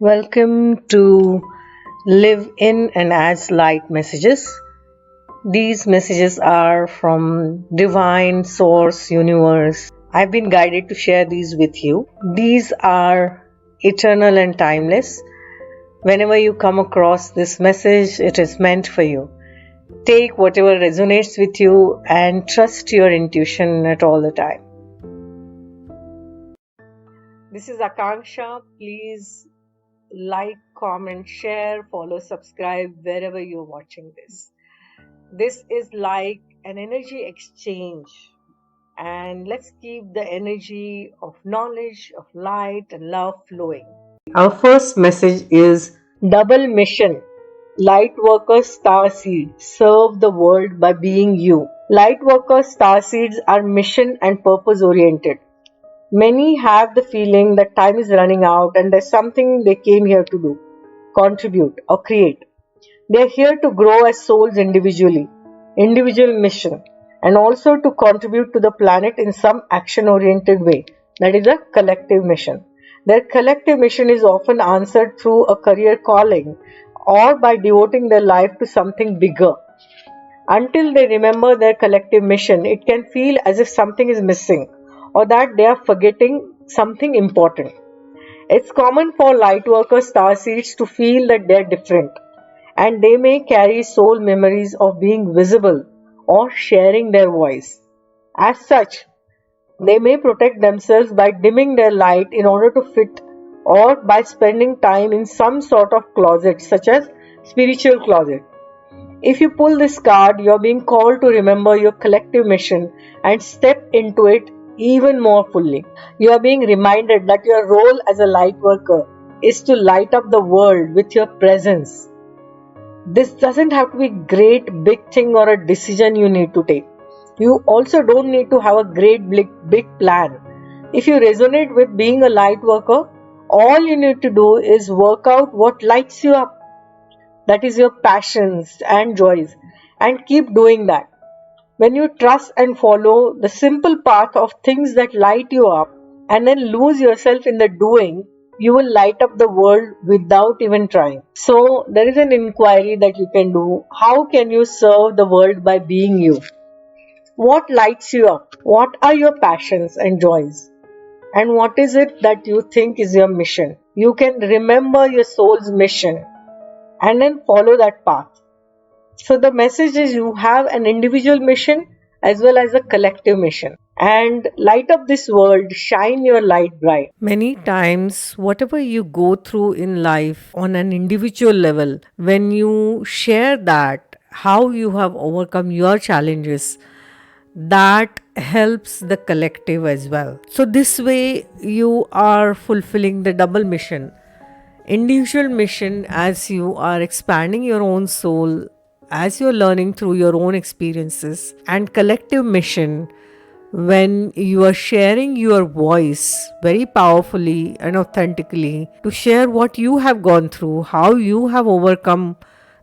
Welcome to Live in and as Light messages. These messages are from Divine Source Universe. I've been guided to share these with you. These are eternal and timeless. Whenever you come across this message, it is meant for you. Take whatever resonates with you and trust your intuition at all the time. This is Akanksshaa. Please like, comment, share, follow, subscribe wherever you're watching this. This is like an energy exchange, and let's keep the energy of knowledge, of light, and love flowing. Our first message is double mission. Lightworker starseed, serve the world by being you. Lightworker starseeds are mission and purpose oriented. Many have the feeling that time is running out and there's something they came here to do, contribute, or create. They are here to grow as souls individually, individual mission, and also to contribute to the planet in some action-oriented way. That is a collective mission. Their collective mission is often answered through a career calling or by devoting their life to something bigger. Until they remember their collective mission, it can feel as if something is missing, or that they are forgetting something important. It's common for lightworker starseeds to feel that they are different, and they may carry soul memories of being visible or sharing their voice. As such, they may protect themselves by dimming their light in order to fit, or by spending time in some sort of closet, such as spiritual closet. If you pull this card, you're being called to remember your collective mission and step into it even more fully. You are being reminded that your role as a light worker is to light up the world with your presence. This doesn't have to be a great big thing or a decision you need to take. You also don't need to have a great big plan. If you resonate with being a light worker, all you need to do is work out what lights you up. That is your passions and joys, and keep doing that. When you trust and follow the simple path of things that light you up and then lose yourself in the doing, you will light up the world without even trying. So there is an inquiry that you can do. How can you serve the world by being you? What lights you up? What are your passions and joys? And what is it that you think is your mission? You can remember your soul's mission and then follow that path. So the message is you have an individual mission as well as a collective mission. And light up this world, shine your light bright. Many times, whatever you go through in life on an individual level, when you share that, how you have overcome your challenges, that helps the collective as well. So this way you are fulfilling the double mission. Individual mission as you are expanding your own soul, as you're learning through your own experiences, and collective mission when you are sharing your voice very powerfully and authentically to share what you have gone through, how you have overcome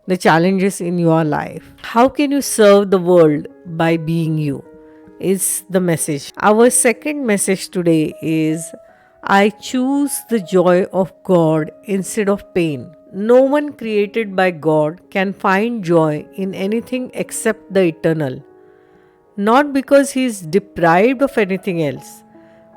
the challenges in your life. How can you serve the world by being you is the message. Our second message today is I choose the joy of God instead of pain. No one created by God can find joy in anything except the eternal. Not because he is deprived of anything else,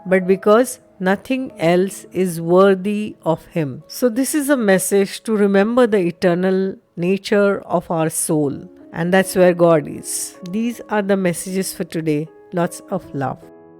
but because nothing else is worthy of him. So this is a message to remember the eternal nature of our soul, and that's where God is. These are the messages for today. Lots of love.